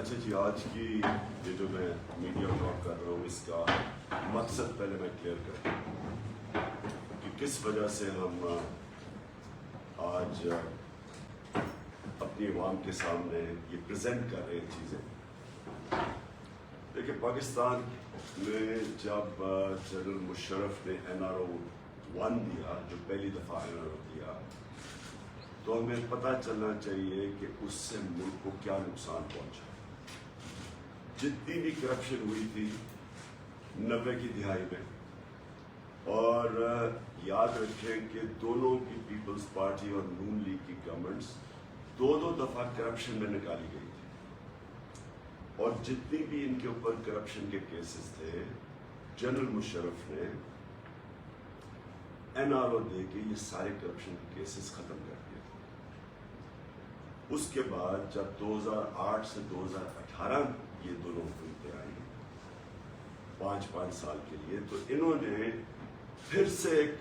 اچھا جی، آج کی یہ جو میں میڈیا ٹاک کر رہا ہوں اس کا مقصد پہلے میں کلیئر کر دوں کہ کس وجہ سے ہم آج اپنی عوام کے سامنے یہ پریزنٹ کر رہے ہیں چیزیں. دیکھیں، پاکستان میں جب جنرل مشرف نے NRO-1 دیا، جو پہلی دفعہ NRO دیا، تو ہمیں پتہ چلنا چاہیے کہ اس سے ملک کو کیا نقصان پہنچا. جتنی بھی کرپشن ہوئی تھی 90 کی دہائی میں، اور یاد رکھیں کہ دونوں کی پیپلز پارٹی اور نون لیگ کی گورنمنٹس دو دفعہ کرپشن میں نکالی گئی تھی، اور جتنی بھی ان کے اوپر کرپشن کے کیسز تھے جنرل مشرف نے NRO دے کے یہ سارے کرپشن کے کیسز ختم کر دیے. اس کے بعد جب 2008 سے 2018 یہ دونوں حکومتیں آئی 5 سال کے لیے، تو انہوں نے پھر سے ایک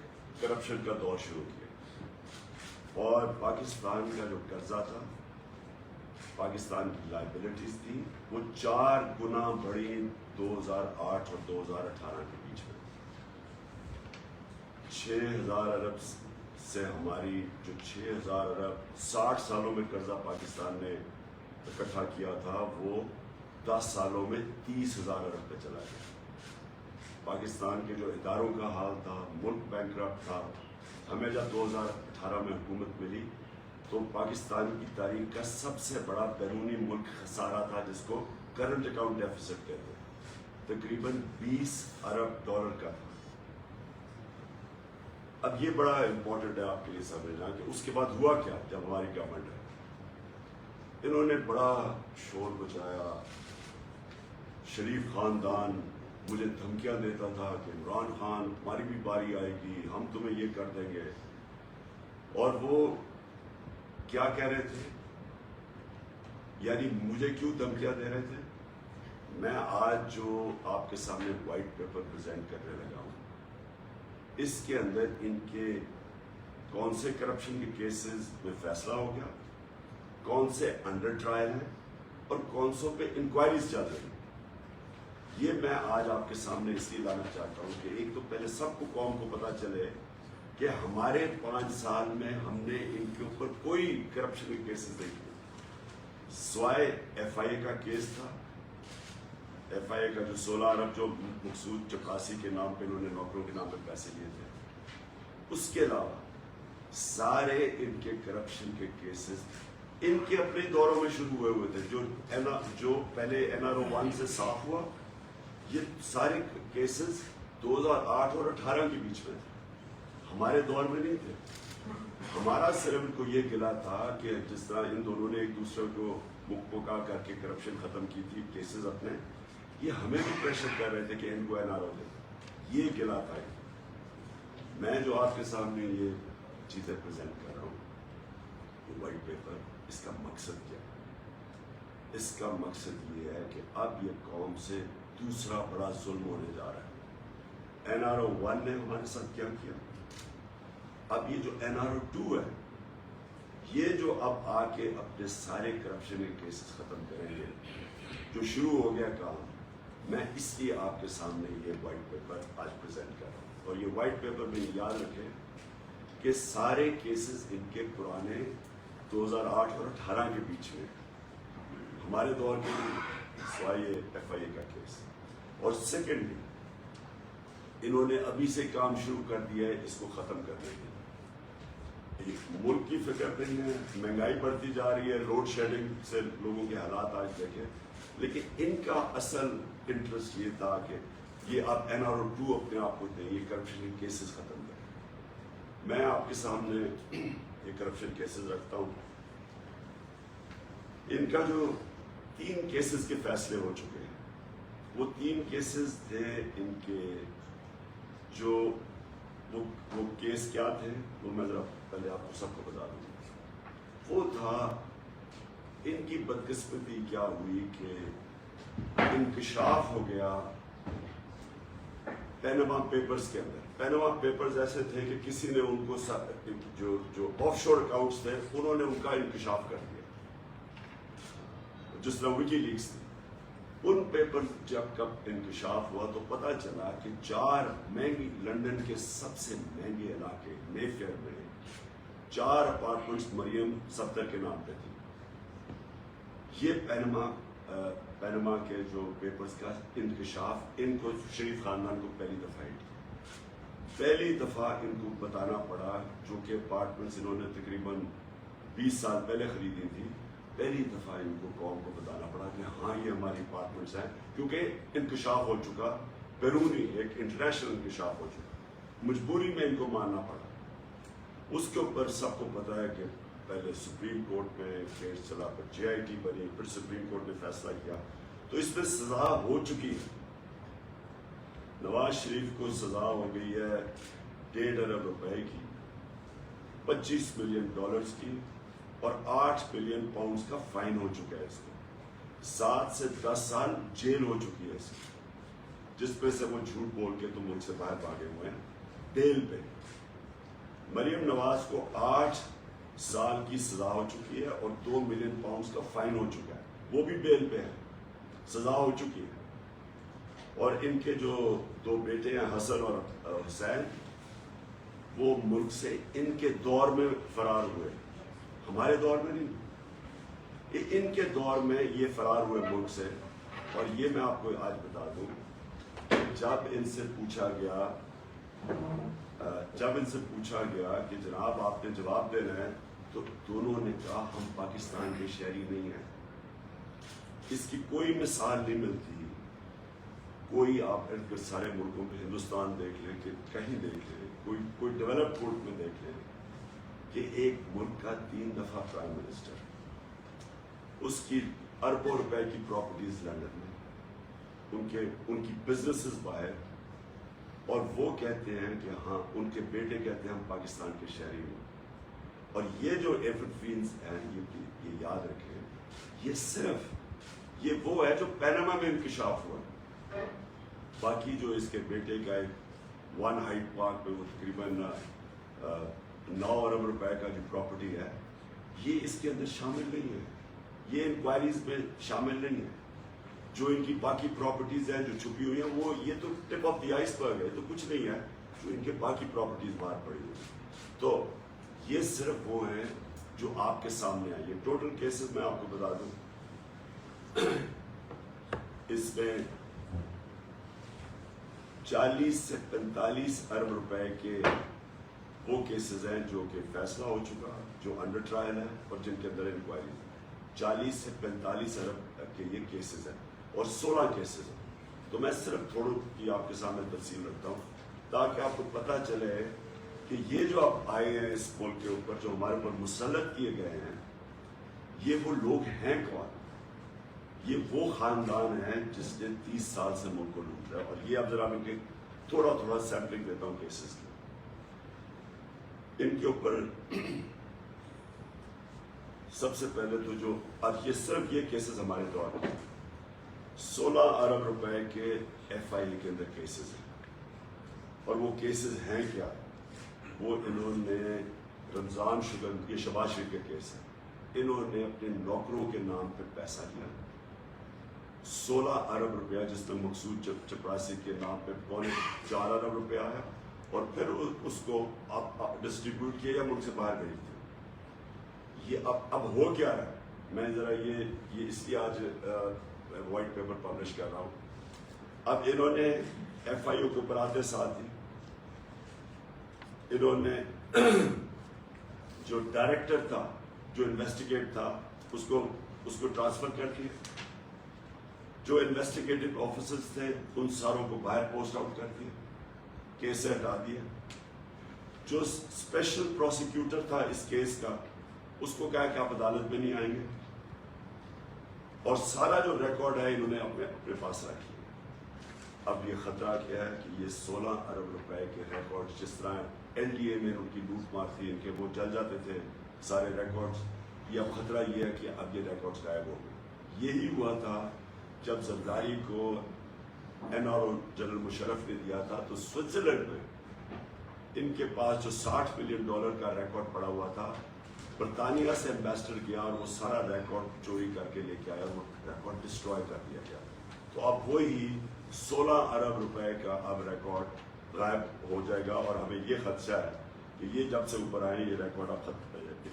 کرپشن کا دور شروع کیا، اور پاکستان کا جو قرضہ تھا، پاکستان کی لائبلٹیز تھی، وہ 4 گنا بڑھی 2008 اور 2018 کے بیچ میں. 6,000 ارب سے ہماری جو 6,000 ارب 60 سالوں میں قرضہ پاکستان نے اکٹھا کیا تھا، وہ 10 سالوں میں 30,000 ارب پہ چلا گیا. پاکستان کے جو اداروں کا حال تھا، ملک بینکرپٹ تھا. ہمیں جب 2018 میں حکومت ملی تو پاکستان کی تاریخ کا سب سے بڑا بیرونی ملک خسارہ تھا، جس کو کرنٹ اکاؤنٹ ڈیفیسٹ کہتے ہیں، تقریباً 20 ارب ڈالر کا تھا. اب یہ بڑا امپورٹنٹ ہے آپ کے لیے سمجھنا کہ اس کے بعد ہوا کیا. جب ہماری گورنمنٹ ہے، انہوں نے بڑا شور مچایا. شریف خاندان مجھے دھمکیاں دیتا تھا کہ عمران خان ہماری بھی باری آئے گی، ہم تمہیں یہ کر دیں گے. اور وہ کیا کہہ رہے تھے، یعنی مجھے کیوں دھمکیاں دے رہے تھے؟ میں آج جو آپ کے سامنے وائٹ پیپر پریزنٹ کرنے لگا ہوں، اس کے اندر ان کے کون سے کرپشن کے کیسز میں فیصلہ ہو گیا، کون سے انڈر ٹرائل ہیں، اور کون سوں پہ انکوائریز چل رہی ہیں. یہ میں آج آپ کے سامنے اس لیے لانا چاہتا ہوں کہ ایک تو پہلے سب کو قوم کو پتہ چلے کہ ہمارے 5 سال میں ہم نے ان کے اوپر کوئی کرپشن کے کیسز نہیں کیے، سوائے FIA کا کیس تھا. FIA کا جو 16 ارب جو مقصود چپراسی کے نام پہ انہوں نے نوکروں کے نام پہ پیسے لیے تھے، اس کے علاوہ سارے ان کے کرپشن کے کیسز ان کے اپنے دوروں میں شروع ہوئے تھے. جو پہلے NRO-1 سے صاف ہوا، یہ سارے کیسز 2008 اور 18 کے بیچ میں تھے، ہمارے دور میں نہیں تھے. ہمارا صرف کو یہ گلا تھا کہ جس طرح ان دونوں نے ایک دوسرے کو مکا کر کے کرپشن ختم کی تھی کیسز اپنے، یہ ہمیں بھی پریشر کر رہے تھے کہ ان کو NRO دے. یہ گلا تھا. میں جو آپ کے سامنے یہ چیزیں پریزنٹ کر رہا ہوں، یہ وائٹ پیپر، اس کا مقصد کیا ہے؟ اس کا مقصد یہ ہے کہ اب یہ قوم سے دوسرا بڑا ظلم ہونے جا رہا ہے. NRO-1 نے ہمارے ساتھ کیا کیا، اب یہ جو NRO-2 ہے، یہ جو اب آ کے اپنے سارے کرپشن کے کیسز ختم کریں گے، جو شروع ہو گیا کام. میں اس لیے آپ کے سامنے یہ وائٹ پیپر آج پریزنٹ کر رہا ہوں. اور یہ وائٹ پیپر میں یاد رکھیں کہ سارے کیسز ان کے پرانے 2008 اور 18 کے بیچ میں، ہمارے دور کے سوائے FIA کا کیس. اور سیکنڈلی انہوں نے ابھی سے کام شروع کر دیا ہے اس کو ختم کرنے کے لیے. ملک کی فکر نہیں ہے، مہنگائی بڑھتی جا رہی ہے، لوڈ شیڈنگ سے لوگوں کے حالات آج دیکھیں، لیکن ان کا اصل انٹرسٹ یہ تھا کہ یہ اب NRO-2 اپنے آپ کو دیں، یہ کرپشن کے کیسز ختم کریں. میں آپ کے سامنے یہ کرپشن کیسز رکھتا ہوں. ان کا جو 3 کیسز کے فیصلے ہو چکے ہیں، وہ 3 کیسز تھے ان کے، جو وہ کیس کیا تھے وہ میں ذرا پہلے آپ کو سب کو بتا دوں. وہ تھا ان کی بدقسمتی کیا ہوئی کہ انکشاف ہو گیا پیناما پیپرز کے اندر. پیناما پیپرز ایسے تھے کہ کسی نے ان کو جو آف شور اکاؤنٹس تھے انہوں نے ان کا انکشاف کر دیا. جس طرح وکی لیکس تھی. ان پیپر جب کب انکشاف ہوا تو پتہ چلا کہ 4 مہنگی لنڈن کے سب سے مہنگے علاقے مے فیئر میں 4 اپارٹمنٹس مریم صفدر کے نام پہ تھی. یہ پینما کے جو پیپرز کا انکشاف ان کو شریف خاندان کو پہلی دفعہ ان کو بتانا پڑا، جو کہ اپارٹمنٹس انہوں نے تقریباً 20 سال پہلے خریدی تھی. پہلی دفعہ ان کو قوم کو بتانا پڑا کہ ہاں یہ ہماری اپارٹمنٹس ہیں، کیونکہ انکشاف ہو چکا، بیرونی ایک انٹرنیشنل انکشاف ہو چکا. مجبوری میں ان کو ماننا پڑا. اس کے اوپر سب کو پتا ہے کہ پہلے سپریم کورٹ میں کیس چلا، پھر جے آئی ٹی بنی، پھر سپریم کورٹ نے فیصلہ کیا، تو اس میں سزا ہو چکی ہے. نواز شریف کو سزا ہو گئی ہے 1.5 ارب روپے کی، 25 ملین ڈالرز کی، اور 8 بلین پاؤنڈز کا فائن ہو چکا ہے. اس کو 7 سے 10 سال جیل ہو چکی ہے اس کی، جس پہ سے وہ جھوٹ بول کے تو ملک سے باہر بھاگے ہوئے ہیں بیل پہ. مریم نواز کو 8 سال کی سزا ہو چکی ہے اور 2 ملین پاؤنڈز کا فائن ہو چکا ہے، وہ بھی بیل پہ ہے، سزا ہو چکی ہے. اور ان کے جو 2 بیٹے ہیں حسن اور حسین، وہ ملک سے ان کے دور میں فرار ہوئے، ہمارے دور میں نہیں، ان کے دور میں یہ فرار ہوئے ملک سے. اور یہ میں آپ کو آج بتا دوں، جب ان سے پوچھا گیا کہ جناب آپ نے جواب دینا ہے، تو دونوں نے کہا ہم پاکستان کے شہری نہیں ہیں. اس کی کوئی مثال نہیں ملتی. کوئی آپ سارے ملکوں میں ہندوستان دیکھ لیں کہ کہیں دیکھ لیں، کوئی ڈیولپڈ ملک میں دیکھ لیں کہ ایک ملک کا 3 دفعہ پرائم منسٹر، اس کی اربوں روپے کی پراپرٹیز لندن میں، ان کی بزنسز باہر، اور وہ کہتے ہیں کہ ہاں ان کے بیٹے کہتے ہیں ہم پاکستان کے شہری ہیں. اور یہ جو ایفرفینز ہیں، یہ یاد رکھیں، یہ صرف وہ ہے جو پینما میں انکشاف ہوا. باقی جو اس کے بیٹے کا ایک 1 ہائیڈ پارک میں وہ تقریباً 9 ارب روپے کا جو پراپرٹی ہے، یہ اس کے اندر شامل نہیں ہے، یہ انکوائریز میں شامل نہیں ہے. جو ان کی باقی پراپرٹیز ہیں جو چھپی ہوئی ہیں، وہ یہ تو ٹپ آف دی آئس برگ ہے، تو کچھ نہیں ہے جو ان کے باقی پراپرٹیز باہر پڑی ہوئی. تو یہ صرف وہ ہیں جو آپ کے سامنے آئی. یہ ٹوٹل کیسز میں آپ کو بتا دوں، اس میں 40 سے 45 ارب روپے کے وہ کیسز ہیں جو کہ فیصلہ ہو چکا، جو انڈر ٹرائل ہے اور جن کے اندر انکوائری. 40 سے 45 ارب کے یہ کیسز ہیں اور 16 کیسز ہیں. تو میں صرف تھوڑی کی آپ کے سامنے تفصیل رکھتا ہوں تاکہ آپ کو پتہ چلے کہ یہ جو آپ آئے ہیں اس ملک کے اوپر، جو ہمارے اوپر مسلط کیے گئے ہیں، یہ وہ لوگ ہیں کون؟ یہ وہ خاندان ہے جس نے 30 سال سے ملک کو لوٹ رہا ہے. اور یہ اب ذرا میں تھوڑا سیمپلنگ دیتا ہوں کیسز کی. ان کے اوپر سب سے پہلے تو جو اب یہ صرف یہ کیسز ہمارے دور میں 16 ارب روپے کے ایف آئی اے کے اندر کیسز ہیں. اور وہ کیسز ہیں کیا؟ وہ انہوں نے رمضان شوگر، یہ شباز شریف کے کیس ہے، انہوں نے اپنے نوکروں کے نام پہ پیسہ لیا 16 ارب روپیہ، جس میں مقصود چپراسی کے نام پہ 4 ارب روپیہ آیا، اور پھر اس کو ڈسٹریبیوٹ کیا یا ملک سے باہر بھیج دیا. یہ اب ہو کیا ہے؟ میں ذرا یہ اس کی آج وائٹ پیپر پبلش کر رہا ہوں. اب انہوں نے ایف آئی او کے اوپر آتے ساتھ ہی انہوں نے جو ڈائریکٹر تھا، جو انویسٹیگیٹ تھا، اس کو ٹرانسفر کر دیا. جو انویسٹیگیٹو آفیسرز تھے ان ساروں کو باہر پوسٹ آؤٹ کر دیا، کیس سے ہٹا دیا. جو اسپیشل پروسیکیوٹر تھا اس کیس کا، اس کو کہا کہ آپ عدالت میں نہیں آئیں گے. اور سارا جو ریکارڈ ہے انہوں نے اپنے پاس رکھی. اب یہ خطرہ کیا ہے کہ یہ 16 ارب روپے کے ریکارڈ، جس طرح این ڈی اے میں ان کی لوٹ مار تھی، ان کے وہ جل جاتے تھے سارے ریکارڈز، یہ اب خطرہ یہ ہے کہ اب یہ ریکارڈز غائب ہو گئے. یہی ہوا تھا جب زرداری کو N R O general Musharraf نے دیا تھا، تو سوئٹزرلینڈ میں ان کے پاس جو $60 ملین کا ریکارڈ پڑا ہوا تھا، برطانیہ سے ایمبیسڈر گیا اور وہ سارا ریکارڈ چوری کر کے لے کے آیا، وہ ریکارڈ ڈسٹروائے کر دیا گیا. تو اب وہی 16 ارب روپے کا اب ریکارڈ غائب ہو جائے گا، اور ہمیں یہ خدشہ ہے کہ یہ جب سے اوپر آئے یہ ریکارڈ اب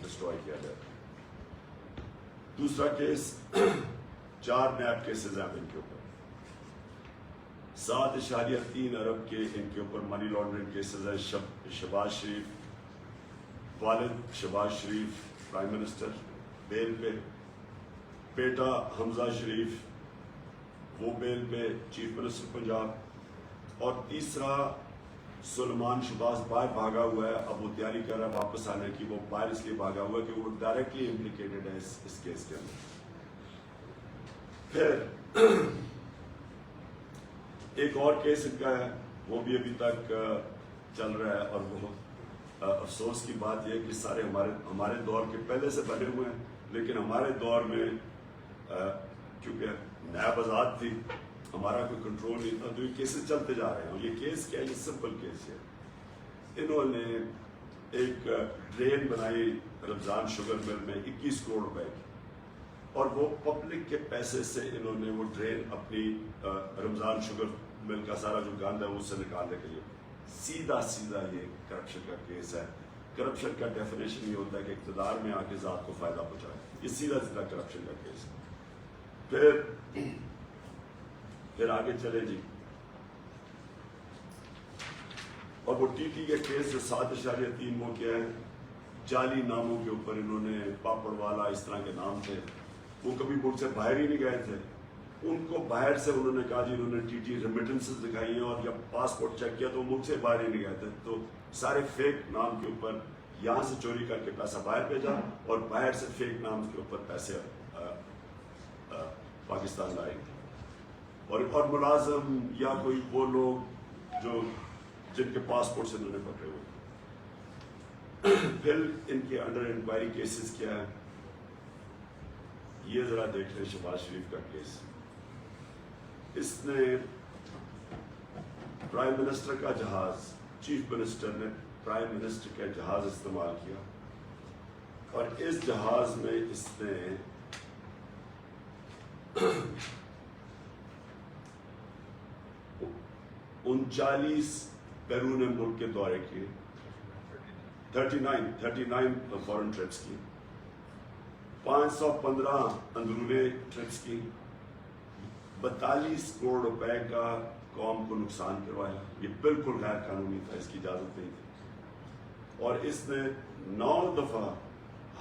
ڈسٹروائے کیا جائے. دوسرا کیس 4 نیب کیسز ہیں ان کے اوپر، 7.3 ارب کے ان کے اوپر منی لانڈرنگ کیسز ہیں. شہباز شریف، والد شہباز شریف پرائم منسٹر بیل پہ، بیٹا حمزہ شریف وہ بیل پہ چیف منسٹر پنجاب، اور تیسرا سلمان شہباز باہر بھاگا ہوا ہے. اب وہ تیاری کر رہا ہے واپس آنے کی. وہ باہر اس لیے بھاگا ہوا ہے کہ وہ ڈائریکٹلی امپلیکیٹڈ ہے اس کیس کے اندر. پھر ایک اور کیس ان کا ہے، وہ بھی ابھی تک چل رہا ہے، اور وہ افسوس کی بات یہ ہے کہ سارے ہمارے دور کے پہلے سے بنے ہوئے ہیں، لیکن ہمارے دور میں کیونکہ نیب آزاد تھی، ہمارا کوئی کنٹرول نہیں تھا، تو یہ کیسز چلتے جا رہے ہیں. یہ کیس کیا ہے؟ یہ سمپل کیس ہے. انہوں نے ایک ڈرین بنائی رمضان شوگر مل میں 21 کروڑ روپے کی، اور وہ پبلک کے پیسے سے انہوں نے وہ ڈرین اپنی رمضان شوگر مل کا سارا جو گند ہے اس سے نکالنے کے لیے. سیدھا یہ کرپشن کا کیس ہے. کرپشن کا ڈیفینیشن یہ ہوتا ہے کہ اقتدار میں آ کے ذات کو فائدہ پہنچائے. یہ سیدھا کرپشن کا کیس ہے. پھر آگے چلے جی، اور وہ ٹی ٹی کے کیس جو 7.3 وہ کیا ہے، جعلی ناموں کے اوپر انہوں نے پاپڑ والا اس طرح کے نام تھے، وہ کبھی ملک سے باہر ہی نہیں گئے تھے. ان کو باہر سے انہوں نے کہا جی انہوں نے ٹی ٹی ریمیٹنسز دکھائی ہیں، اور جب پاسپورٹ چیک کیا تو ملک سے باہر ہی نہیں گئے تھے. تو سارے فیک نام کے اوپر یہاں سے چوری کر کے پیسہ باہر بھیجا، اور باہر سے فیک نام کے اوپر پیسے پاکستان لائے. اور ملازم یا کوئی وہ لوگ جو جن کے پاسپورٹ سے انہوں نے پکڑے ہوئے. پھر ان کے انڈر انکوائری کیسز کیا ہے، یہ ذرا دیکھ لیں. شہباز شریف کا کیس، اس نے پرائم منسٹر کا جہاز، چیف منسٹر نے پرائم منسٹر کا جہاز استعمال کیا، اور اس جہاز میں اس نے 39 بیرون ملک کے دورے کیے، 39 فورن ٹرپس کی، 515 اندرونی ٹرپس کی، 42 کروڑ روپے کا قوم کو نقصان کروایا. یہ بالکل غیر قانونی تھا، اس کی اجازت نہیں تھی. اور اس نے 9 دفعہ،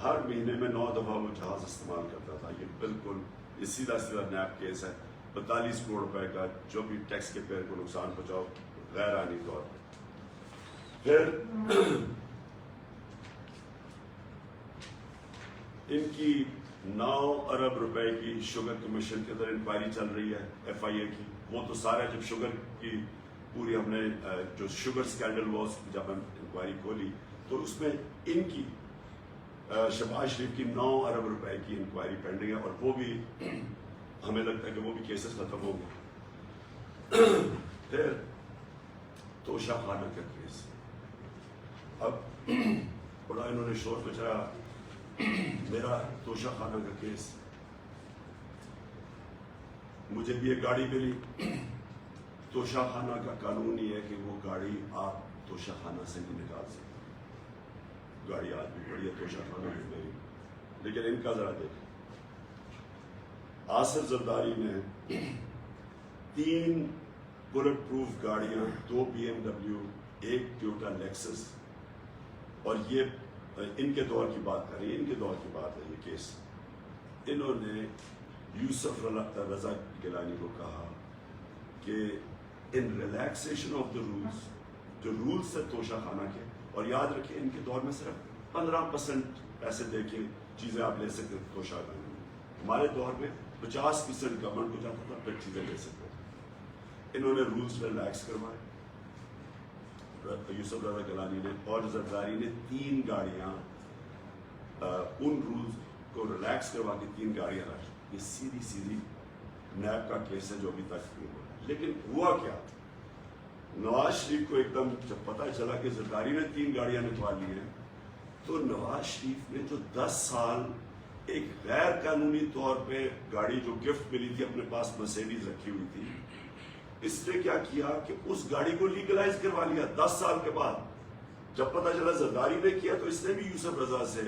ہر مہینے میں 9 دفعہ وہ جہاز استعمال کرتا تھا. یہ بالکل سیدھا نیب کیس ہے. 42 کروڑ روپے کا جو بھی ٹیکس کے پیئر کو نقصان پہنچاؤ غیر آئینی طور پر. پھر ان کی 9 ارب روپے کی شوگر کمیشن کے اندر انکوائری چل رہی ہے، ایف آئی اے کی. وہ تو سارا جب شوگر کی پوری ہم نے جو شوگر اسکینڈل ہوا اس کی جب ہم انکوائری کھولی تو اس میں ان کی شہباز شریف کی 9 ارب روپے کی انکوائری پینڈنگ ہے، اور وہ بھی ہمیں لگتا ہے کہ وہ بھی کیسز ختم ہوں گے. پھر توشہ خانہ کا کیس، اب بڑا انہوں نے شور مچایا میرا توشہ خانہ کا کیس. مجھے بھی ایک گاڑی ملی. توشہ خانہ کا قانون یہ ہے کہ وہ گاڑی آپ توشہ خانہ سے نہیں نکال سکتے. گاڑی آج بھی پڑی ہے توشہ خانہ میں میری، لیکن ان کا ذرا دیکھیں. آصف زرداری نے 3 بلٹ پروف گاڑیاں، 2 BMW، 1 ٹویوٹا لیکسس، اور یہ ان کے دور کی بات کر رہی ہے، ان کے دور کی بات ہے یہ کیس. انہوں نے یوسف رضا گیلانی کو کہا کہ ان ریلیکسیشن آف دا رولز، جو رولز سے توشہ خانہ کے، اور یاد رکھیں ان کے دور میں صرف 15% پیسے دے کے چیزیں آپ لے سکتے تھے توشہ خانہ میں. ہمارے دور میں 50% گورنمنٹ کو جاتا تھا پھر چیزیں لے سکتے تھے. انہوں نے رولز ریلیکس کروائے یوسف رضا گیلانی نے، اور زرداری نے 3 گاڑیاں ان رولز کو ریلیکس کروا کے 3 گاڑیاں رکھی. یہ سیدھی نیب کا کیس ہے جو ابھی تک نہیں ہوا. لیکن ہوا کیا، نواز شریف کو ایک دم جب پتہ چلا کہ زرداری نے 3 گاڑیاں نکال لی ہیں تو نواز شریف نے جو 10 سال ایک غیر قانونی طور پہ گاڑی جو گفٹ ملی تھی اپنے پاس مرسیڈیز رکھی ہوئی تھی، اس نے کیا کیا کہ اس گاڑی کو لیگلائز کروا لیا 10 سال کے بعد. جب پتہ چلا زرداری نے کیا تو اس نے بھی یوسف رضا سے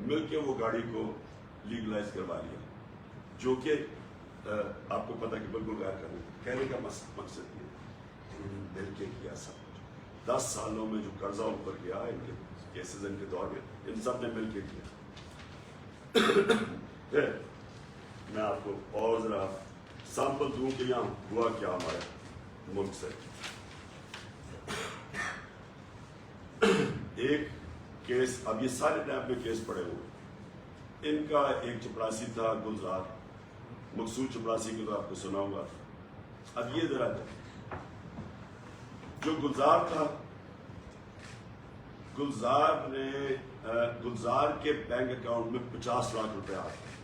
مل کے وہ گاڑی کو لیگلائز کروا لیا، جو کہ آپ کو پتہ کہ بالکل غیر قانونی. کہنے کا مقصد یہ مل کے کیا سب کچھ. 10 سالوں میں جو قرضہ اوپر گیا ان کے کیسز ان کے دور میں ان سب نے مل کے کیا. میں آپ کو اور ذرا سیمپل دوں کہ یہاں ہوا کیا ہمارے ملک سے. ایک کیس، اب یہ سارے نیب میں کیس پڑے ہوئے. ان کا ایک چپراسی تھا گلزار، مقصود چپراسی کو تو آپ کو سنا ہوا. اب یہ ذرا جو گلزار تھا، گلزار کے بینک اکاؤنٹ میں 50 لاکھ روپے آتے ہیں.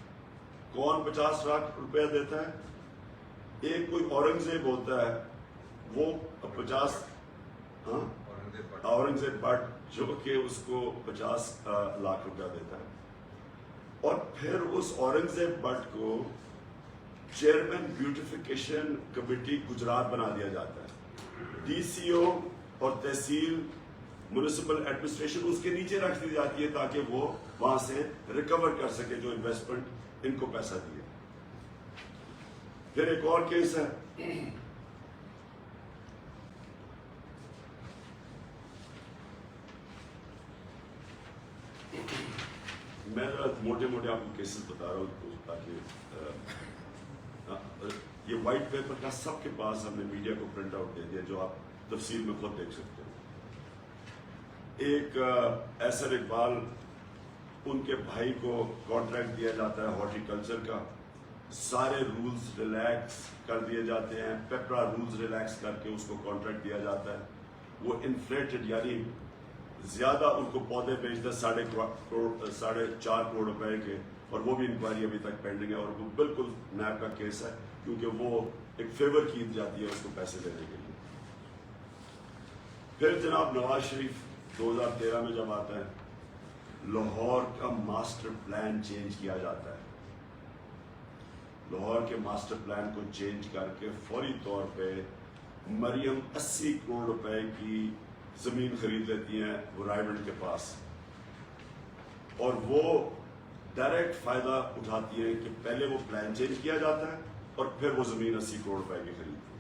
کون 50 لاکھ روپے دیتا ہے؟ ایک کوئی اورنگزیب ہوتا ہے، وہ 50 اورنگزیب بٹ جو کہ اس کو 50 لاکھ روپیہ دیتا ہے. اور پھر اس اورنگزیب بٹ کو چیئرمین بیوٹیفیکیشن کمیٹی گجرات بنا دیا جاتا ہے. ڈی سی او اور تحصیل میونسپل ایڈمنسٹریشن اس کے نیچے رکھ دی جاتی ہے تاکہ وہ وہاں سے ریکور کر سکے جو انویسٹمنٹ ان کو پیسہ دیا. پھر ایک اور کیس ہے، میں موٹے موٹے آپ کو کیسز بتا رہا ہوں تاکہ یہ وائٹ پیپر کا سب کے پاس ہم نے میڈیا کو پرنٹ آؤٹ دے دیا جو آپ تفصیل میں خود دیکھ سکتے ہیں. ایک ایسر اقبال، ان کے بھائی کو کانٹریکٹ دیا جاتا ہے ہارٹی کلچر کا. سارے رولز ریلیکس کر دیے جاتے ہیں، پیپرا رولز ریلیکس کر کے اس کو کانٹریکٹ دیا جاتا ہے. وہ انفلیٹڈ یعنی زیادہ ان کو پودے بیچتا ہے 4.5 کروڑ روپے کے، اور وہ بھی انکوائری ابھی تک پینڈنگ ہے. اور وہ بالکل نیب کا کیس ہے کیونکہ وہ ایک فیور کی جاتی ہے اس کو پیسے دینے کے لیے. پھر جناب نواز شریف 2013 میں جب آتا ہے، لاہور کا ماسٹر پلان چینج کیا جاتا ہے. لاہور کے ماسٹر پلان کو چینج کر کے فوری طور پہ مریم 80 کروڑ روپے کی زمین خرید لیتی ہیں وہ رائمنڈ کے پاس، اور وہ ڈائریکٹ فائدہ اٹھاتی ہیں کہ پہلے وہ پلان چینج کیا جاتا ہے اور پھر وہ زمین 80 کروڑ روپے کی خریدتی ہے.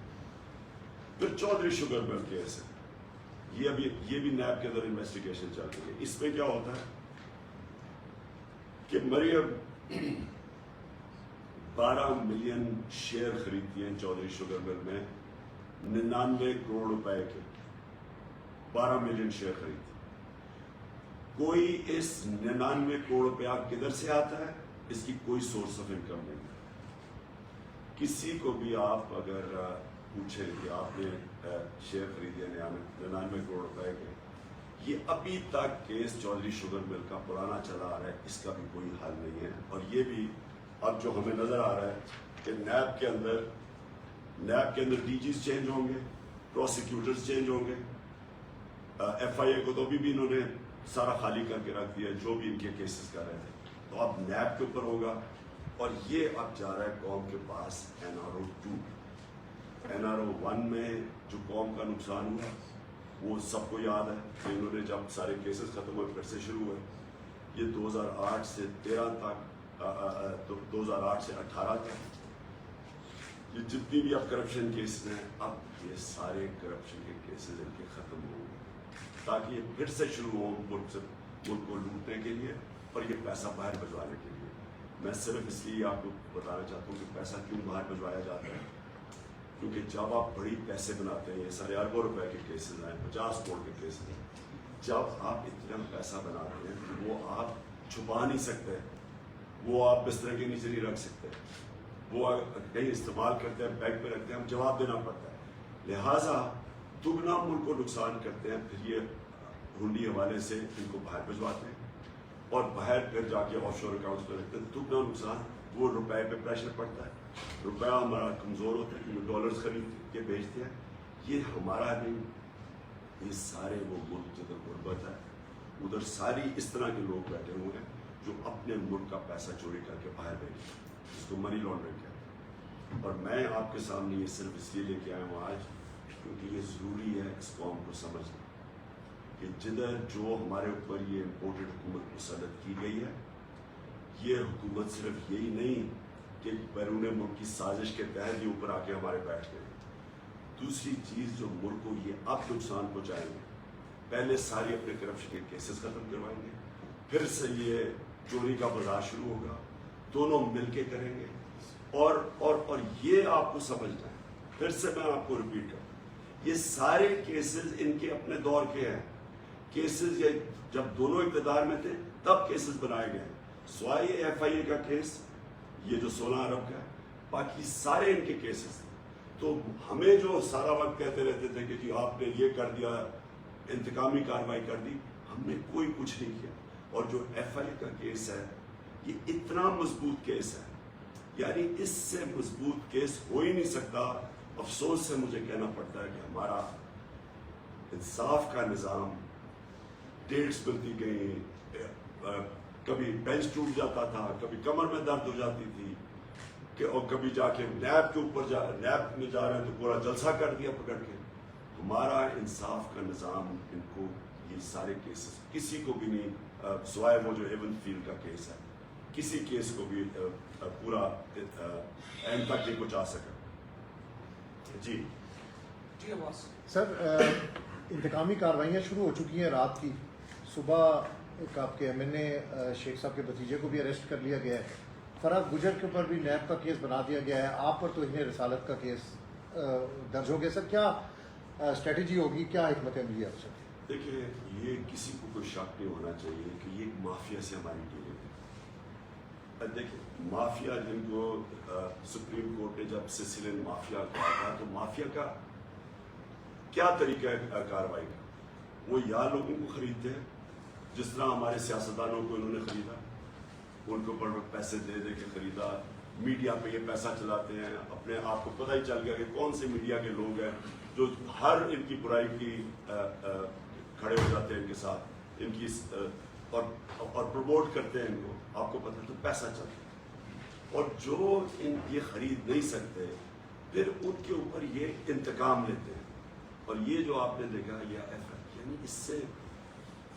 پھر چودھری شوگر مل کیس ہے، یہ بھی نیب کے اندر انویسٹیگیشن چل رہی ہے. اس میں کیا ہوتا ہے کہ مریم 12 ملین شیئر خریدتی ہیں چودھری شوگر مل میں 99 کروڑ روپے کے. 12 ملین شیئر خریدتی. کوئی اس 99 کروڑ روپیہ کدھر سے آتا ہے؟ اس کی کوئی سورس آف انکم نہیں. کسی کو بھی آپ اگر پوچھیں کہ آپ نے شیئر خریدے 99 کروڑ روپے کے، یہ ابھی تک کیس چودھری شوگر مل کا پرانا چلا آ رہا ہے، اس کا بھی کوئی حل نہیں ہے. اور یہ بھی اب جو ہمیں نظر آ رہا ہے کہ نیب کے اندر ڈی جیز چینج ہوں گے، پروسیکیوٹرز چینج ہوں گے. ایف آئی اے کو تو ابھی انہوں نے سارا خالی کر کے رکھ دیا جو بھی ان کے کیسز کر رہے تھے. تو اب نیب کے اوپر ہوگا. اور یہ اب جا رہا ہے قوم کے پاس NRO 2. NRO 1 میں جو قوم کا نقصان ہوا وہ سب کو یاد ہے کہ انہوں نے جب سارے کیسز ختم ہوئے پھر سے شروع ہوئے. یہ 2008 سے 13 تک 2008 سے 18 تک یہ جتنی بھی اب کرپشن کیسز ہیں، اب یہ سارے کرپشن کے کیسز ان کے ختم ہوں گے تاکہ یہ پھر سے شروع ہوں ملک کو لوٹنے کے لیے اور یہ پیسہ باہر بھجوانے کے لیے. میں صرف اس لیے آپ کو بتانا چاہتا ہوں کہ پیسہ کیوں باہر بھجوایا جاتا ہے، کیونکہ جب آپ بڑی پیسے بناتے ہیں، یہ سارے اربوں روپے کے کیسز ہیں، 50 کروڑ کے کیسز ہیں، جب آپ اتنا پیسہ بناتے ہیں کہ وہ آپ چھپا نہیں سکتے، وہ آپ بستر کے نیچے نہیں رکھ سکتے، وہ کہیں استعمال کرتے ہیں، بینک پہ رکھتے ہیں، ہم جواب دینا پڑتا ہے. لہٰذا دگنا ملک کو نقصان کرتے ہیں، پھر یہ ہنڈی حوالے سے ان کو باہر بھجواتے ہیں اور باہر پھر جا کے آف شور اکاؤنٹس پہ رکھتے ہیں. دگنا نقصان، وہ روپے پہ پریشر پڑتا ہے، روپیہ ہمارا کمزور ہوتا ہے کیونکہ ڈالرز خرید کے بیچتے ہیں. یہ ہمارا نہیں، یہ سارے وہ ملک جدھر غربت ہے ادھر ساری اس طرح کے لوگ بیٹھے ہوئے ہیں جو اپنے ملک کا پیسہ چوری کر کے باہر بھیجے، جس کو منی لانڈرنگ کہتے ہیں۔ اور میں آپ کے سامنے یہ صرف اس لیے لے کے آیا ہوں آج کیونکہ یہ ضروری ہے اس قوم کو سمجھنا کہ جدھر جو ہمارے اوپر یہ امپورٹڈ حکومت مسلط کی گئی ہے، یہ حکومت صرف یہی نہیں کہ بیرون ملک کی سازش کے تحت یہ اوپر آ کے ہمارے بیٹھ گئے، دوسری چیز جو ملک کو یہ اب نقصان پہنچائیں گے، پہلے سارے اپنے کرپشن کے کیسز ختم کروائیں گے، پھر سے یہ چوری کا بازار شروع ہوگا، دونوں مل کے کریں گے، اور یہ آپ کو سمجھنا ہے، پھر سے میں آپ کو ریپیٹ کروں، یہ سارے کیسز ان کے اپنے دور کے ہیں، کیسز یہ جب دونوں اقتدار میں تھے تب کیسز بنائے گئے ہیں، سوائے ایف آئی اے کا کیس یہ جو 16 ارب کا ہے، باقی سارے ان کے کیسز تھے۔ تو ہمیں جو سارا وقت کہتے رہتے تھے کہ جی آپ نے یہ کر دیا، انتقامی کارروائی کر دی، ہم نے کوئی کچھ نہیں کیا۔ اور جو ایف آئی اے کا کیس ہے یہ اتنا مضبوط کیس ہے، یعنی اس سے مضبوط کیس ہو ہی نہیں سکتا۔ افسوس سے مجھے کہنا پڑتا ہے کہ ہمارا انصاف کا نظام، ڈیٹس ملتی گئیں، کبھی بینچ ٹوٹ جاتا تھا، کبھی کمر میں درد ہو جاتی تھی، اور کبھی جا کے نیب کے اوپر نیب میں جا رہے ہیں تو پورا جلسہ کر دیا پکڑ کے۔ ہمارا انصاف کا نظام ان کو یہ سارے کیسز کسی کو بھی نہیں، سوائے وہ جو ایون فیلڈ کا کیس ہے، کسی کیس کو بھی پورا اینڈ تک نہیں پہنچا سکا۔ جی سر، انتقامی کارروائیاں شروع ہو چکی ہیں رات کی، صبح ایک آپ کے ایم این اے شیخ صاحب کے بھتیجے کو بھی اریسٹ کر لیا گیا ہے، فرح گجر کے اوپر بھی نیب کا کیس بنا دیا گیا ہے، آپ پر توہین رسالت کا کیس درج ہو گیا۔ سر کیا اسٹریٹجی ہوگی، کیا حکمت عملی ہے آپ سے؟ دیکھیے، یہ کسی کو کوئی شک نہیں ہونا چاہیے کہ یہ ایک مافیا سے ہماری ڈیلنگ ہے۔ دیکھیے مافیا جن کو سپریم کورٹ نے جب سسیلین مافیا کہا تھا، تو مافیا کا کیا طریقہ ہے کارروائی کا؟ وہ یا لوگوں کو خریدتے ہیں جس طرح ہمارے سیاستدانوں کو انہوں نے خریدا، ان کو بڑے پیسے دے دے کے خریدا، میڈیا پہ یہ پیسہ چلاتے ہیں، اپنے آپ کو پتہ ہی چل گیا کہ کون سے میڈیا کے لوگ ہیں جو ہر ان کی برائی کی کھڑے ہو جاتے ہیں ان کے ساتھ، ان کی اور پروموٹ کرتے ہیں ان کو، آپ کو پتہ تو پیسہ چلتا ہے۔ اور جو یہ خرید نہیں سکتے پھر ان کے اوپر یہ انتقام لیتے ہیں۔ اور یہ جو آپ نے دیکھا یعنی اس سے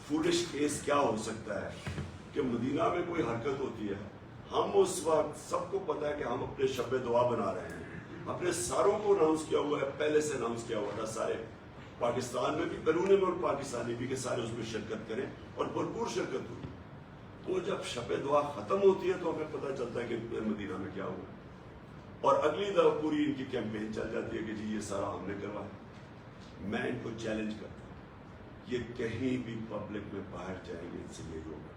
فولش کیس کیا ہو سکتا ہے کہ مدینہ میں کوئی حرکت ہوتی ہے، ہم اس وقت سب کو پتا ہے کہ ہم اپنے شب دعا بنا رہے ہیں، اپنے ساروں کو اناؤنس کیا ہوا ہے، پہلے سے اناؤنس کیا ہوا تھا، سارے پاکستان میں بھی، بیرون ملک پاکستانی بھی، کہ سارے اس میں شرکت کریں، اور بھرپور شرکت ہوئی۔ تو جب شب دعا ختم ہوتی ہے تو ہمیں پتہ چلتا ہے کہ مدینہ میں کیا ہوا، اور اگلی دفعہ پوری ان کی کیمپین چل جاتی ہے کہ جی یہ سارا ہم نے کروایا۔ میں ان کو چیلنج کرتا ہوں، یہ کہیں بھی پبلک میں باہر جائیں گے ان سے یہ ہوگا،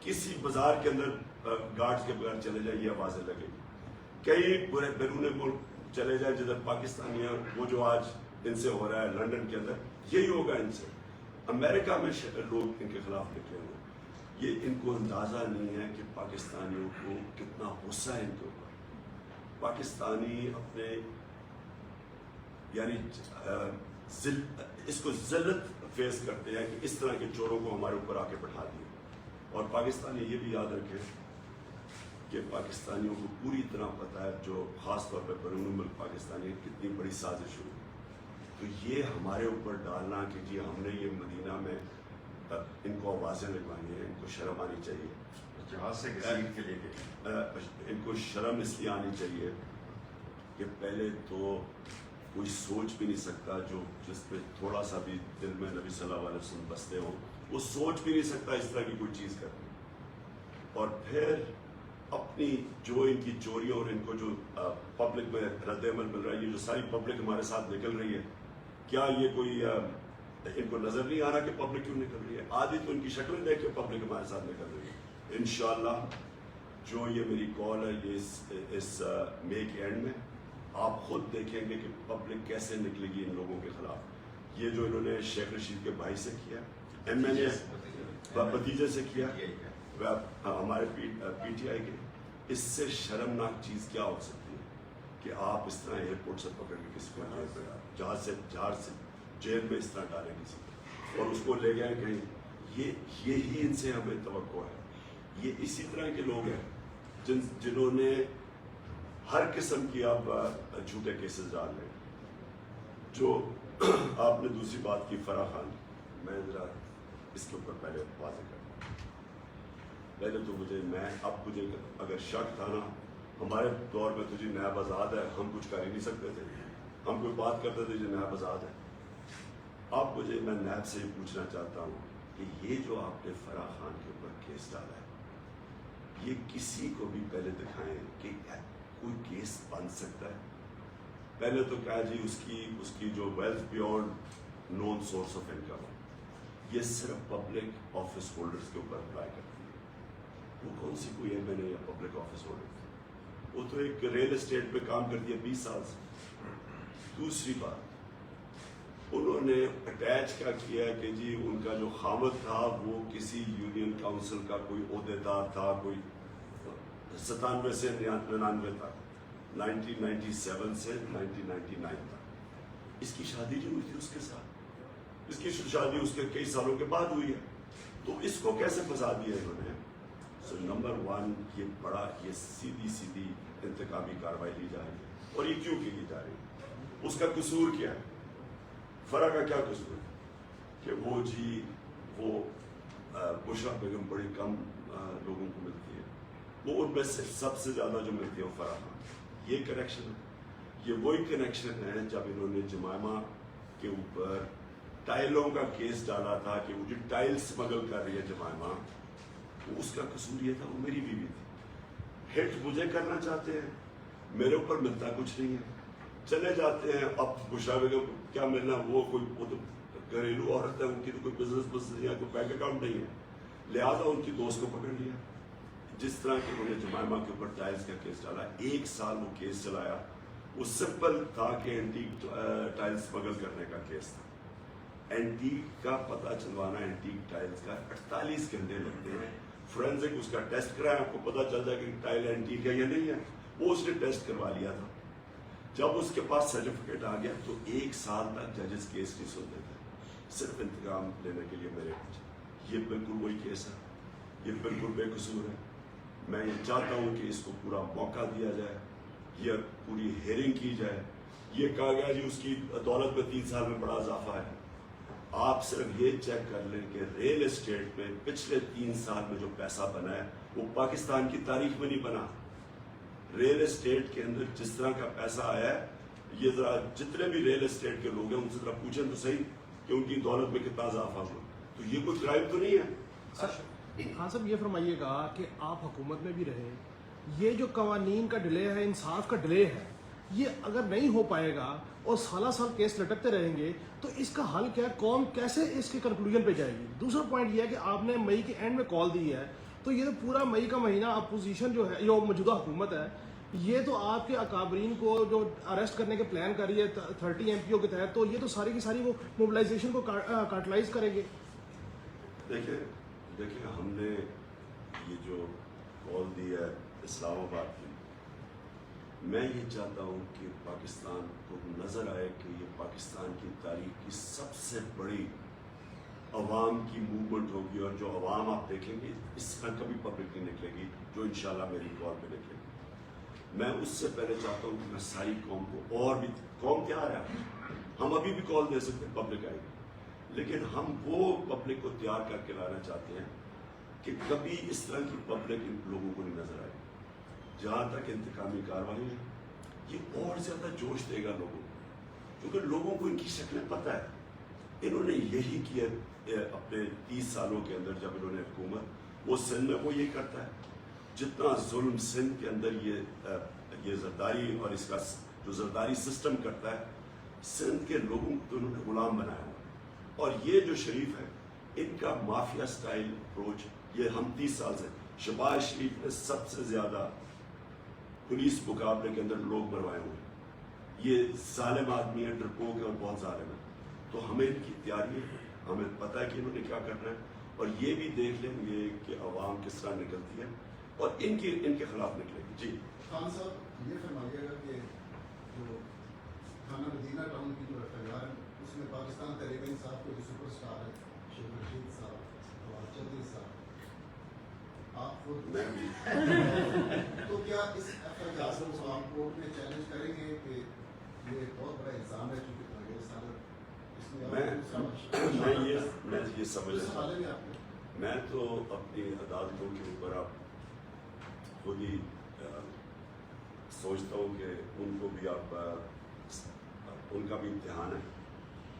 کسی بازار کے اندر گارڈز کے بغیر چلے جائیں یہ آوازیں لگیں گی، کئی بیرون ملک چلے جائیں جدھر پاکستانی ہیں، وہ جو آج ان سے ہو رہا ہے لندن کے اندر، یہی ہوگا ان سے۔ امریکہ میں لوگ ان کے خلاف نکلے ہوئے، یہ ان کو اندازہ نہیں ہے کہ پاکستانیوں کو کتنا غصہ ہے ان کے اوپر۔ پاکستانی اپنے یعنی اس کو ذلت فیس کرتے ہیں کہ اس طرح کے چوروں کو ہمارے اوپر آ کے بٹھا دیا۔ اور پاکستانی یہ بھی یاد رکھیں کہ پاکستانیوں کو پوری طرح پتہ ہے، جو خاص طور پہ بیرون ملک پاکستانی کتنی بڑی سازش ہوئی۔ تو یہ ہمارے اوپر ڈالنا کہ جی ہم نے یہ مدینہ میں ان کو آوازیں لگوانی ہیں، ان کو شرم آنی چاہیے، جہاز سے گھسیٹ کے لے کے ان کو شرم اس لیے آنی چاہیے کہ پہلے تو کوئی سوچ بھی نہیں سکتا جو جس پہ تھوڑا سا بھی دل میں نبی صلی اللہ علیہ وسلم بستے ہوں، وہ سوچ بھی نہیں سکتا اس طرح کی کوئی چیز کرنے۔ اور پھر اپنی جو ان کی چوریوں اور ان کو جو پبلک میں رد عمل مل رہا ہے، یہ جو ساری پبلک ہمارے ساتھ نکل رہی ہے، کیا یہ کوئی ان کو نظر نہیں آ رہا کہ پبلک کیوں نکل رہی ہے؟ آدھی تو ان کی شکلیں دیکھ کے پبلک ہمارے ساتھ نکل رہی ہے۔ انشاءاللہ جو یہ میری کال ہے یہ اس مئی کے اینڈ میں آپ خود دیکھیں گے کہ پبلک کیسے نکلے گی ان لوگوں کے خلاف۔ یہ جو انہوں نے شیخ رشید کے بھائی سے کیا، ایم این اے بھتیجے سے کیا، ہمارے پی ٹی آئی کے، اس سے شرمناک چیز کیا ہو سکتی ہے کہ آپ اس طرح ایئرپورٹ سے پکڑ کے کسی کو جہاز سے جیل میں اس طرح ڈالیں کسی کو، اور اس کو لے گئے کہیں یہی ان سے ہمیں توقع ہے. یہ اسی طرح کے لوگ ہیں جنہوں نے ہر قسم کی آپ جھوٹے کیسز ڈال لیں. جو آپ نے دوسری بات کی فرح خان، میں ذرا اس کے اوپر پہلے واضح کرتا ہوں. پہلے تو مجھے اگر شک تھا نا، ہمارے دور میں تو جی نیب آزاد ہے، ہم کچھ کر ہی نہیں سکتے تھے. ہم کوئی بات کرتے تھے جی نیب آزاد ہے. اب میں نیب سے پوچھنا چاہتا ہوں کہ یہ جو آپ نے فرح خان کے اوپر کیس ڈالا ہے، یہ کسی کو بھی پہلے دکھائیں کہ کوئی کیس بن سکتا ہے. پہلے تو کہا جی اس کی جو wealth beyond known source of income ہے، یہ صرف پبلک آفس ہولڈرز کے اوپر اپلائی کرتی ہے. وہ کون سی کوئی ایم این اے یا پبلک آفس ہولڈر، وہ تو ایک ریل اسٹیٹ پہ کام کرتی ہے 20 سال سے. دوسری بات، انہوں نے اٹیچ کیا کہ جی ان کا جو خامد تھا وہ کسی یونین کاؤنسل کا کوئی عہدیدار تھا، کوئی 97 سے 99 تک، 1997 سے 1999 تک. اس کی شادی جو ہوئی تھی اس کے ساتھ، اس کی شادی اس کے کئی سالوں کے بعد ہوئی ہے. تو اس کو کیسے پھنسا دیا انہوں نے؟ سو نمبر 1، یہ سیدھی انتقامی کارروائی لی جا رہی ہے. اور یہ کیوں کی جا رہی ہے؟ اس کا قصور کیا ہے؟ فرح کا کیا قصور ہے کہ وہ بشرا بیگم بڑی کم لوگوں کو ملتی ہے، وہ ان میں سے سب سے زیادہ جو ملتی ہے وہ فرح خان. یہ کنیکشن ہے. یہ وہی کنیکشن ہے جب انہوں نے جمائمہ کے اوپر ٹائلوں کا کیس ڈالا تھا کہ وہ جو ٹائل اسمگل کر رہی ہے جمائمہ، اس کا قصور یہ تھا وہ میری بیوی تھی. ہٹ مجھے کرنا چاہتے ہیں، میرے اوپر ملتا کچھ نہیں ہے. چلے جاتے ہیں. اب بشرا بیگم کیا ملنا، وہ تو گھریلو عورت ہے، ان کی تو کوئی بزنس یا کوئی بینک اکاؤنٹ نہیں ہے. لہٰذا ان کی دوست کو پکڑ لیا. جس طرح کہ انہوں نے جمائمہ کے اوپر ٹائلز کا کیس ڈالا، 1 سال وہ کیس چلایا. وہ سمپل تھا کہ اینٹیک ٹائلز اسمگل کرنے کا کیس تھا. اینٹیک کا پتہ چلوانا، اینٹیک ٹائلز کا 48 گھنٹے لگتے ہیں. فورینزک اس کا ٹیسٹ کرایا، آپ کو پتہ چل جائے کہ ٹائل اینٹیک ہے یا نہیں ہے. وہ اس نے ٹیسٹ کروا لیا تھا. جب اس کے پاس سرٹیفکیٹ آ گیا تو 1 سال تک ججز کیس نہیں سنتے تھے، صرف انتقام لینے کے لیے میرے کچھ. یہ بالکل وہی کیس ہے، یہ بالکل بے قصور ہے. میں یہ چاہتا ہوں کہ اس کو پورا موقع دیا جائے، یہ پوری ہیئرنگ کی جائے. یہ کہا گیا جی اس کی دولت میں 3 سال میں بڑا اضافہ ہے. آپ صرف یہ چیک کر لیں کہ ریل اسٹیٹ میں پچھلے 3 سال میں جو پیسہ بنا ہے وہ پاکستان کی تاریخ میں نہیں بنا. ریل اسٹیٹ کے اندر جس طرح کا پیسہ آیا ہے، یہ ذرا جتنے بھی ریل اسٹیٹ کے لوگ ہیں ان سے ذرا پوچھیں تو صحیح کہ ان کی دولت میں کتنا اضافہ ہوا. تو یہ کوئی کرائم تو نہیں ہے. خان صاحب یہ فرمائیے گا کہ آپ حکومت میں بھی رہے، یہ جو قوانین کا ڈیلے ہے، انصاف کا ڈیلے ہے، یہ اگر نہیں ہو پائے گا اور سالہ سال کیس لٹکتے رہیں گے تو اس کا حل کیا ہے؟ قوم کیسے اس کے کنکلوژن پہ جائے گی؟ دوسرا پوائنٹ یہ ہے کہ آپ نے مئی کے اینڈ میں کال دی ہے، تو یہ تو پورا مئی کا مہینہ اپوزیشن جو ہے، جو موجودہ حکومت ہے، یہ تو آپ کے اکابرین کو جو اریسٹ کرنے کے پلان کر رہی ہے 30 MPO کے تحت، تو یہ تو ساری کی ساری وہ موبلائزیشن کو کاٹلائز کریں گے. دیکھیں ہم نے یہ جو کال دی ہے اسلام آباد کی، میں یہ چاہتا ہوں کہ پاکستان کو نظر آئے کہ یہ پاکستان کی تاریخ کی سب سے بڑی عوام کی موومنٹ ہوگی. اور جو عوام آپ دیکھیں گے اس طرح کبھی پبلک نہیں نکلے گی جو انشاءاللہ میری کال پہ نکلے گی. میں اس سے پہلے چاہتا ہوں کہ میں ساری قوم کو، اور بھی قوم تیار ہے، ہم ابھی بھی کال دے سکتے ہیں، پبلک آئے گی، لیکن ہم وہ پبلک کو تیار کر کے لانا چاہتے ہیں کہ کبھی اس طرح کی پبلک ان لوگوں کو نہیں نظر آئے. جہاں تک انتقامی کارروائی ہے، یہ اور زیادہ جوش دے گا لوگوں کو، کیونکہ لوگوں کو ان کی شکلیں پتہ ہے. انہوں نے یہی کیا اپنے 30 سالوں کے اندر جب انہوں نے حکومت، وہ سندھ میں وہ یہ کرتا ہے. جتنا ظلم سندھ کے اندر یہ زرداری اور اس کا جو زرداری سسٹم کرتا ہے، سندھ کے لوگوں کو تو انہوں نے غلام بنایا ہوا. اور یہ جو شریف ہے، ان کا مافیا سٹائل اپروچ، یہ ہم 30 سال سے، شہباز شریف نے سب سے زیادہ پولیس مقابلے کے اندر لوگ مروائے ہوئے ہیں. یہ ظالم آدمی ہے، ڈرپوک ہے اور بہت ظالم ہے. تو ہمیں ان کی تیاری ہے، ہمیں پتہ ہے کہ انہوں نے کیا کرنا ہے. اور یہ بھی دیکھ لیں گے کہ عوام کس طرح نکلتی ہے اور ان کے خلاف نکلے گی. جی خان صاحب یہ فرمائیے گا کہ جو تھانہ مدینہ ٹاؤن کی جو FIR ہے، اس میں پاکستان تحریک انصاف کے جو سپر اسٹار ہے شیخ رشید صاحب، آپ خود میں بھی تو کیا اس FIR کو آپ کورٹ میں چیلنج کریں گے کہ یہ بہت بڑا الزام ہے چونکہ پاکستان میں یہ سمجھ اس حوالے میں آپ نے میں تو اپنی عدالتوں کے اوپر اب خود ہی سوچتا ہوں کہ ان کو بھی اب ان کا بھی امتحان ہے،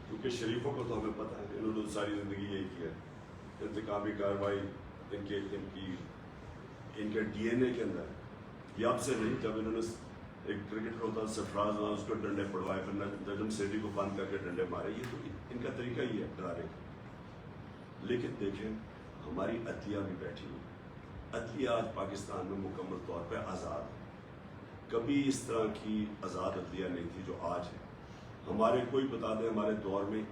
کیونکہ شریفوں کو تو ہمیں پتہ ہے انہوں نے ساری زندگی یہی کیا ہے، انتقامی کارروائی ان کے ڈی این اے کے اندر ہے۔ یہ اب سے نہیں، جب انہوں نے ایک کرکٹر ہوتا سرفراز اس کو ڈنڈے پڑوائے، پھر نجم سیٹھی کو بند کر کے ڈنڈے مارے، یہ تو ان کا طریقہ ہی ہے ڈرانے کا۔ لیکن دیکھیں ہماری عدلیہ بھی بیٹھی ہوئی، عدلیہ آج پاکستان میں مکمل طور پہ آزاد ہے، کبھی اس طرح کی آزاد عدلیہ نہیں تھی جو آج ہے۔ ہمارے کوئی بتا دے، ہمارے دور میں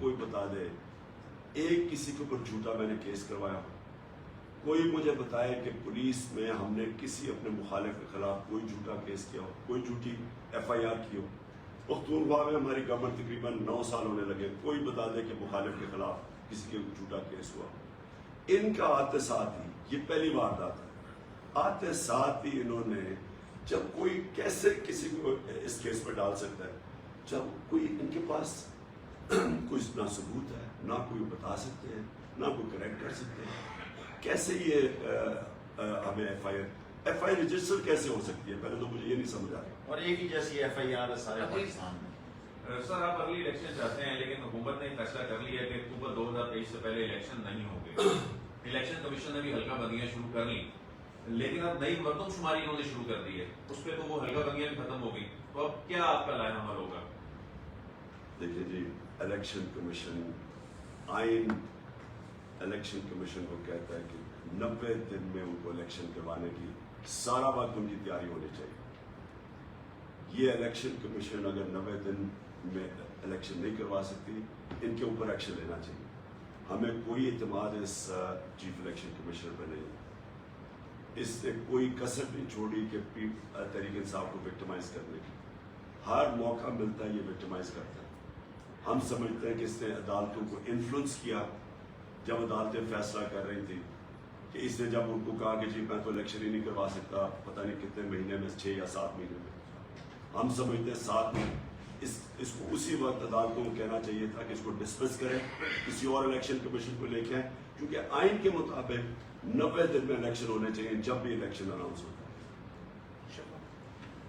کوئی بتا دے، ایک کسی کے اوپر جھوٹا میں نے کیس کروایا ہو، کوئی مجھے بتائے کہ پولیس میں ہم نے کسی اپنے مخالف کے خلاف کوئی جھوٹا کیس کیا ہو، کوئی جھوٹی FIR کی ہو۔ پختونخوا میں ہماری گورنمنٹ تقریباً 9 سال ہونے لگے، کوئی بتا دے کہ مخالف کے خلاف کسی کے جھوٹا کیس ہوا۔ ان کا آتے ساتھ ہی یہ پہلی واردات ہے، آتے ساتھ ہی انہوں نے، جب کوئی کیسے کسی کو اس کیس پہ ڈال سکتا ہے جب کوئی ان کے پاس کوئی نہ ثبوت ہے، نہ کوئی بتا سکتے ہیں، نہ کوئی کریکٹ کر سکتے ہیں، کیسے یہ ہمیں FIR رجسٹر کیسے ہو سکتی ہے؟ پہلے تو مجھے یہ نہیں سمجھ آ رہا۔ اور ایک ہی جیسی FIR ہے سارے پاکستان میں۔ سر آپ ارلی الیکشن چاہتے ہیں، لیکن حکومت نے فیصلہ کر لیا کہ اکتوبر 2023 سے پہلے الیکشن نہیں ہوں گے۔ الیکشن کمیشن نے بھی حلقہ بندیاں شروع کر لی، لیکن اب نئی مردم شماری انہوں نے شروع کر دی ہے، اس پہ تو وہ حلقہ بندیاں بھی ختم ہو گئی، تو اب کیا آپ کا لائن عمل ہوگا؟ دیکھیے جی، الیکشن کمیشن آئین الیکشن کمیشن کو کہتا ہے کہ 90 دن میں ان کو الیکشن کروانے کی سارا وقت ان کی تیاری ہونی چاہیے۔ یہ الیکشن کمیشن اگر 90 دن میں الیکشن نہیں کروا سکتی، ان کے اوپر ایکشن لینا چاہیے۔ ہمیں کوئی اعتماد اس چیف الیکشن کمیشنر پہ نہیں، اس سے کوئی کسر نہیں چھوڑی کہ تحریک انصاف کو وکٹمائز کرنے کی، ہر موقع ملتا ہے یہ وکٹمائز کرتا ہے۔ ہم سمجھتے ہیں کہ اس نے عدالتوں کو انفلوئنس کیا، جب عدالتیں فیصلہ کر رہی تھی کہ اس نے جب ان کو کہا کہ جی میں تو الیکشن ہی نہیں کروا سکتا پتہ نہیں کتنے مہینے میں، 6 یا 7 مہینے میں، ہم سمجھتے ہیں 7 میں اس کو اسی وقت عدالتوں کو کہنا چاہیے تھا کہ اس کو ڈسمس کریں، کسی اور الیکشن کمیشن کو لے کے آئیں، کیونکہ آئین کے مطابق 90 دن میں الیکشن ہونے چاہیے جب بھی الیکشن اناؤنس ہوتا ہے۔